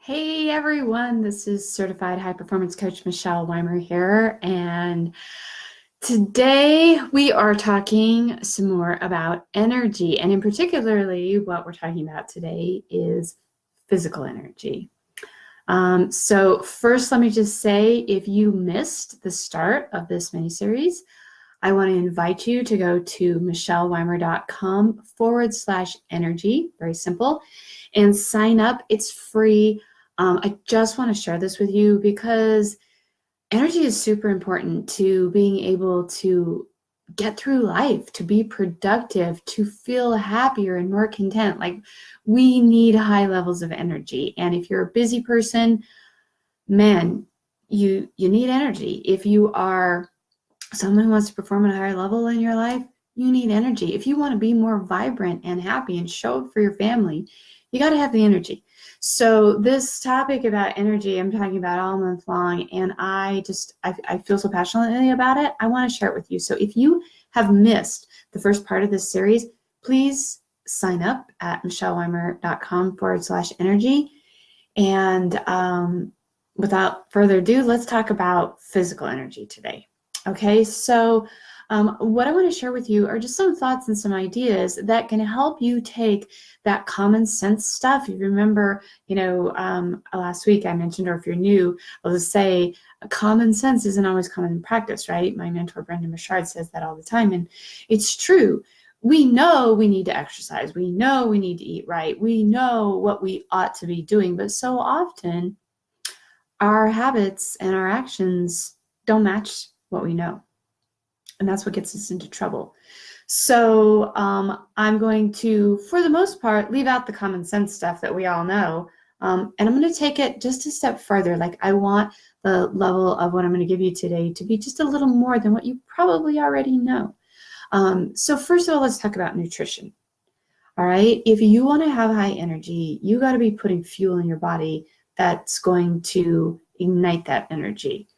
Hey everyone, this is certified high performance coach Michelle Weimer here, and today we are talking some more about energy, and in particularly what we're talking about today is physical energy. So first, let me just say, if you missed the start of this mini-series, I want to invite you to go to michelleweimer.com/energy, very simple, and sign up. It's free. I just want to share this with you because energy is super important to being able to get through life, to be productive, to feel happier and more content. Like, we need high levels of energy. And if you're a busy person, man, you need energy. If you are someone who wants to perform at a higher level in your life, you need energy. If you want to be more vibrant and happy and show up for your family, you got to have the energy. So this topic about energy, I'm talking about all month long, and I feel so passionately about it. I want to share it with you. So if you have missed the first part of this series, please sign up at michelleweimer.com/energy. And without further ado, let's talk about physical energy today. Okay, so what I want to share with you are just some thoughts and some ideas that can help you take that common sense stuff. You remember, last week I mentioned, or if you're new, I'll just say common sense isn't always common in practice, right? My mentor, Brendan Bouchard, says that all the time, and it's true. We know we need to exercise. We know we need to eat right. We know what we ought to be doing, but so often our habits and our actions don't match what we know. And that's what gets us into trouble. So I'm going to, for the most part, leave out the common sense stuff that we all know. And I'm going to take it just a step further. Like, I want the level of what I'm going to give you today to be just a little more than what you probably already know. So first of all, let's talk about nutrition. All right. If you want to have high energy, you got to be putting fuel in your body that's going to ignite that energy.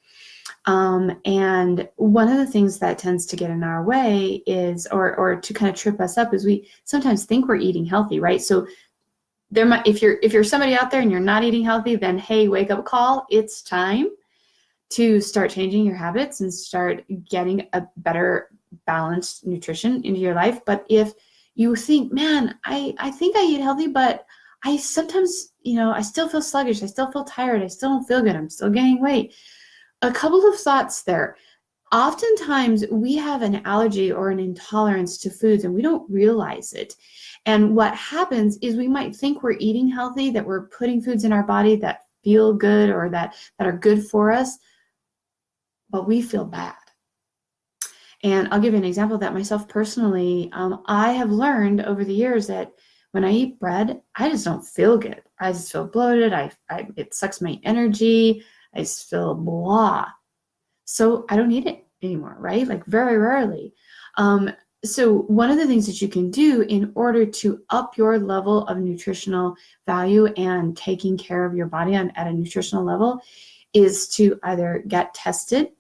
And one of the things that tends to get in our way is, or to kind of trip us up, is we sometimes think we're eating healthy, right? So if you're somebody out there and you're not eating healthy, then hey, wake up call. It's time to start changing your habits and start getting a better balanced nutrition into your life. But if you think, man, I think I eat healthy, but I sometimes, I still feel sluggish. I still feel tired. I still don't feel good. I'm still gaining weight. A couple of thoughts there. Oftentimes we have an allergy or an intolerance to foods and we don't realize it. And what happens is we might think we're eating healthy, that we're putting foods in our body that feel good or that are good for us, but we feel bad. And I'll give you an example of that myself personally. I have learned over the years that when I eat bread, I just don't feel good. I just feel bloated. It sucks my energy. I just feel blah. So I don't eat it anymore, right? Like, very rarely. So one of the things that you can do in order to up your level of nutritional value and taking care of your body at a nutritional level is to either get tested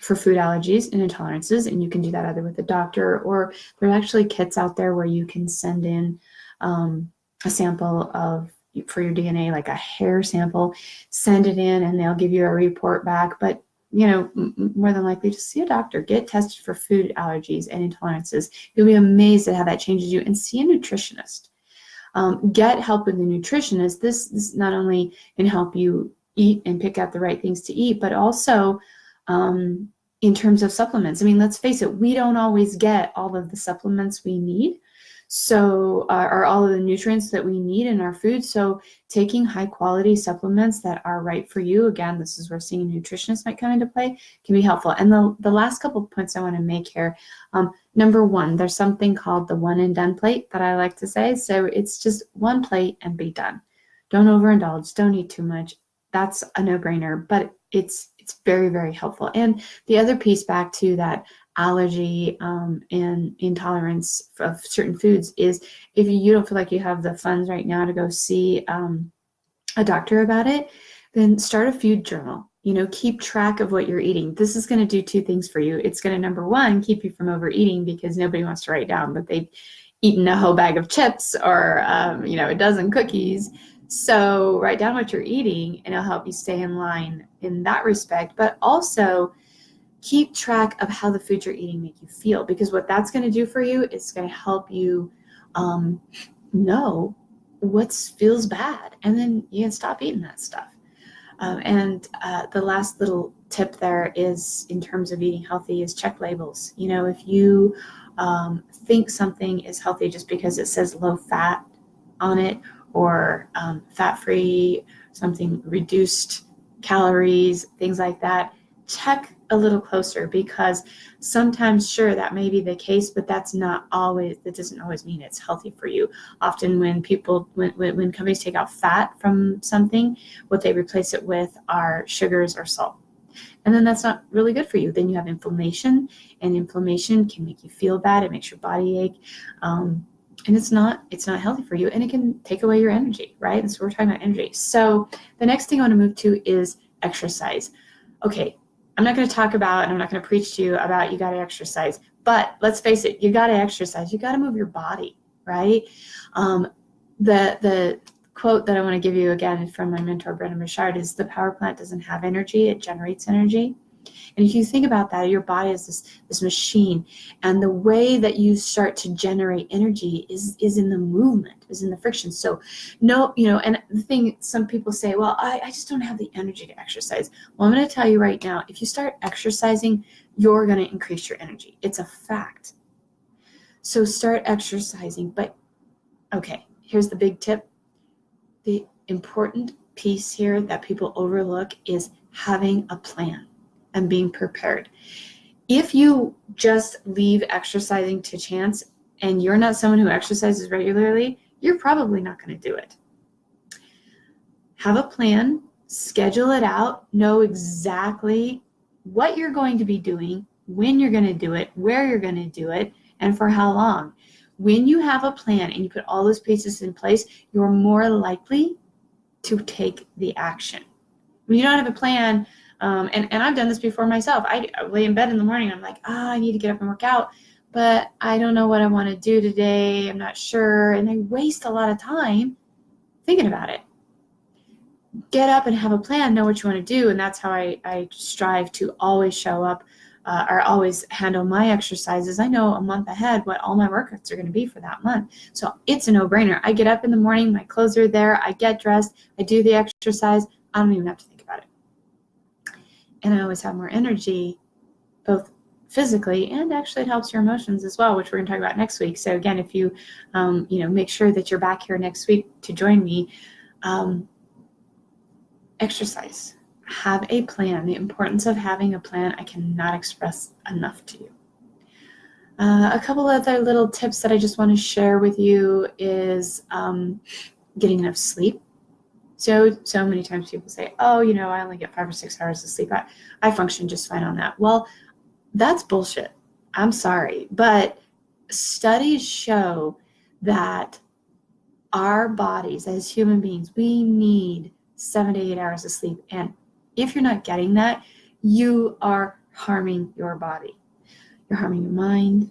for food allergies and intolerances, and you can do that either with a doctor, or there are actually kits out there where you can send in a sample for your DNA, like a hair sample, send it in and they'll give you a report back. But more than likely, just see a doctor, get tested for food allergies and intolerances. You'll be amazed at how that changes you. And see a nutritionist. Get help with the nutritionist. This not only can help you eat and pick out the right things to eat, but also in terms of supplements. I mean, let's face it, we don't always get all of the supplements we need. So, or all of the nutrients that we need in our food. So taking high quality supplements that are right for you, again, this is where seeing a nutritionist might come into play, can be helpful. And the last couple of points I want to make here. Number one, there's something called the one and done plate that I like to say. So it's just one plate and be done. Don't overindulge, don't eat too much. That's a no-brainer, but it's very, very helpful. And the other piece, back to that allergy and intolerance of certain foods, is if you don't feel like you have the funds right now to go see a doctor about it, then start a food journal. Keep track of what you're eating. This is going to do two things for you. It's going to, number one, keep you from overeating, because nobody wants to write down that they've eaten a whole bag of chips or a dozen cookies. So write down what you're eating and it'll help you stay in line in that respect, but also keep track of how the foods you're eating make you feel, because what that's going to do for you is going to help you know what feels bad, and then you can stop eating that stuff. And the last little tip there is, in terms of eating healthy, is check labels. If you think something is healthy just because it says low fat on it, or fat-free, something reduced calories, things like that, check a little closer, because sometimes, sure, that may be the case, but that doesn't always mean it's healthy for you. Often when companies take out fat from something, what they replace it with are sugars or salt. And then that's not really good for you. Then you have inflammation, and inflammation can make you feel bad. It makes your body ache. And it's not healthy for you, and it can take away your energy, right? And so we're talking about energy. So the next thing I want to move to is exercise. Okay, I'm not going to talk about, and I'm not going to preach to you about you got to exercise, but let's face it, you got to exercise. You got to move your body, right? The quote that I want to give you again from my mentor, Brendan Burchard, is the power plant doesn't have energy, it generates energy. And if you think about that, your body is this machine, and the way that you start to generate energy is in the movement, is in the friction. So and the thing, some people say, well, I just don't have the energy to exercise. Well, I'm going to tell you right now, if you start exercising, you're going to increase your energy. It's a fact. So start exercising. But okay, here's the big tip. The important piece here that people overlook is having a plan and being prepared. If you just leave exercising to chance and you're not someone who exercises regularly, you're probably not going to do it. Have a plan, schedule it out, know exactly what you're going to be doing, when you're going to do it, where you're going to do it, and for how long. When you have a plan and you put all those pieces in place, you're more likely to take the action. When you don't have a plan, and I've done this before myself. I lay in bed in the morning. I'm like, I need to get up and work out, but I don't know what I want to do today. I'm not sure. And I waste a lot of time thinking about it. Get up and have a plan, know what you want to do. And that's how I strive to always show up or always handle my exercises. I know a month ahead what all my workouts are going to be for that month. So it's a no-brainer. I get up in the morning, my clothes are there, I get dressed, I do the exercise. I don't even have to think about it. And I always have more energy, both physically, and actually it helps your emotions as well, which we're going to talk about next week. So again, if you, make sure that you're back here next week to join me, exercise, have a plan. The importance of having a plan, I cannot express enough to you. A couple other little tips that I just want to share with you is getting enough sleep. So many times people say, I only get 5 or 6 hours of sleep. I function just fine on that. Well, that's bullshit. I'm sorry. But studies show that our bodies as human beings, we need 7 to 8 hours of sleep. And if you're not getting that, you are harming your body. You're harming your mind.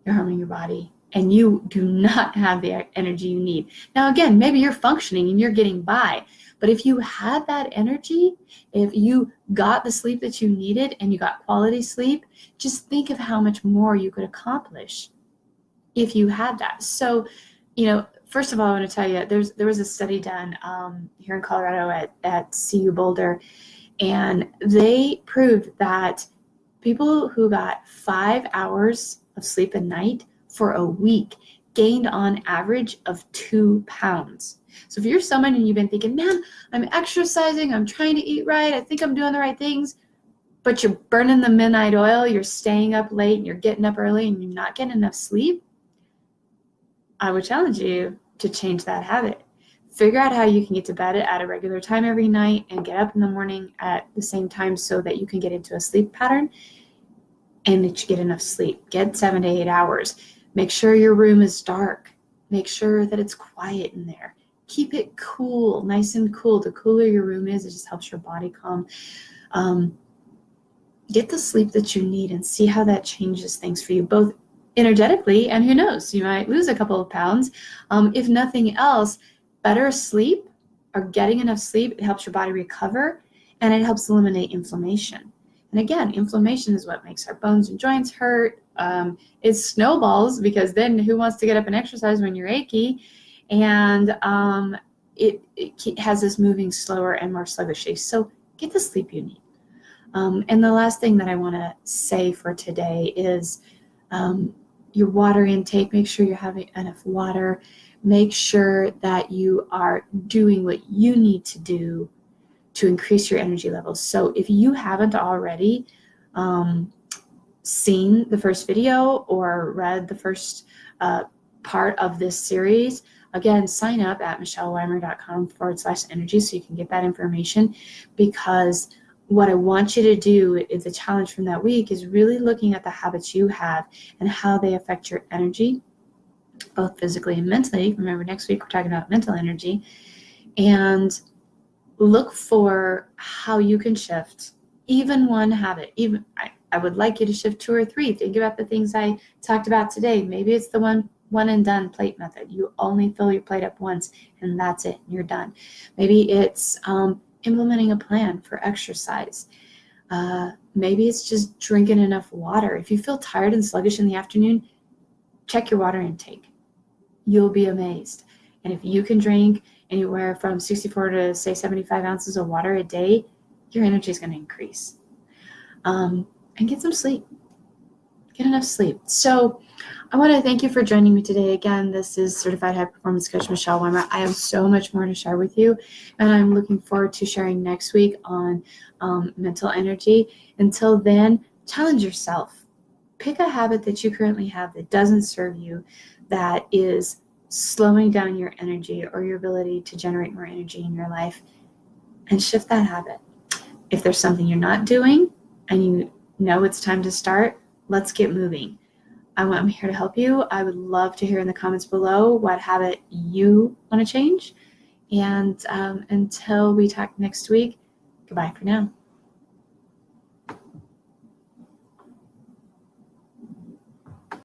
You're harming your body. And you do not have the energy you need. Now, again, maybe you're functioning and you're getting by. But if you had that energy, if you got the sleep that you needed and you got quality sleep, just think of how much more you could accomplish if you had that. So, first of all, I want to tell you, there was a study done here in Colorado at CU Boulder, and they proved that people who got 5 hours of sleep a night for a week gained on average of 2 pounds. So if you're someone and you've been thinking, man, I'm exercising, I'm trying to eat right, I think I'm doing the right things, but you're burning the midnight oil, you're staying up late and you're getting up early and you're not getting enough sleep, I would challenge you to change that habit. Figure out how you can get to bed at a regular time every night and get up in the morning at the same time so that you can get into a sleep pattern and that you get enough sleep. Get 7 to 8 hours. Make sure your room is dark. Make sure that it's quiet in there. Keep it cool, nice and cool. The cooler your room is, it just helps your body calm. Get the sleep that you need and see how that changes things for you, both energetically, and who knows, you might lose a couple of pounds. If nothing else, better sleep or getting enough sleep, it helps your body recover, and it helps eliminate inflammation. And again, inflammation is what makes our bones and joints hurt. It snowballs, because then who wants to get up and exercise when you're achy? And it has us moving slower and more sluggishly. So get the sleep you need. And the last thing that I want to say for today is your water intake. Make sure you're having enough water. Make sure that you are doing what you need to do to increase your energy levels. So if you haven't already seen the first video or read the first part of this series, again, sign up at michelleweimer.com/energy so you can get that information, because what I want you to do is the challenge from that week is really looking at the habits you have and how they affect your energy, both physically and mentally. Remember, next week we're talking about mental energy. And look for how you can shift even one habit. Even I would like you to shift 2 or 3. Think about the things I talked about today. Maybe it's the one and done plate method. You only fill your plate up once and that's it. You're done. Maybe it's implementing a plan for exercise. Maybe it's just drinking enough water. If you feel tired and sluggish in the afternoon, check your water intake. You'll be amazed. And if you can drink anywhere from 64 to say 75 ounces of water a day, your energy is going to increase. And get some sleep. Get enough sleep. So I want to thank you for joining me today. Again, this is Certified High Performance Coach Michelle Weimer. I have so much more to share with you, and I'm looking forward to sharing next week on mental energy. Until then, challenge yourself. Pick a habit that you currently have that doesn't serve you, that is slowing down your energy or your ability to generate more energy in your life, and shift that habit. If there's something you're not doing and you know it's time to start, let's get moving. I'm here to help you. I would love to hear in the comments below what habit you want to change. And until we talk next week, goodbye for now.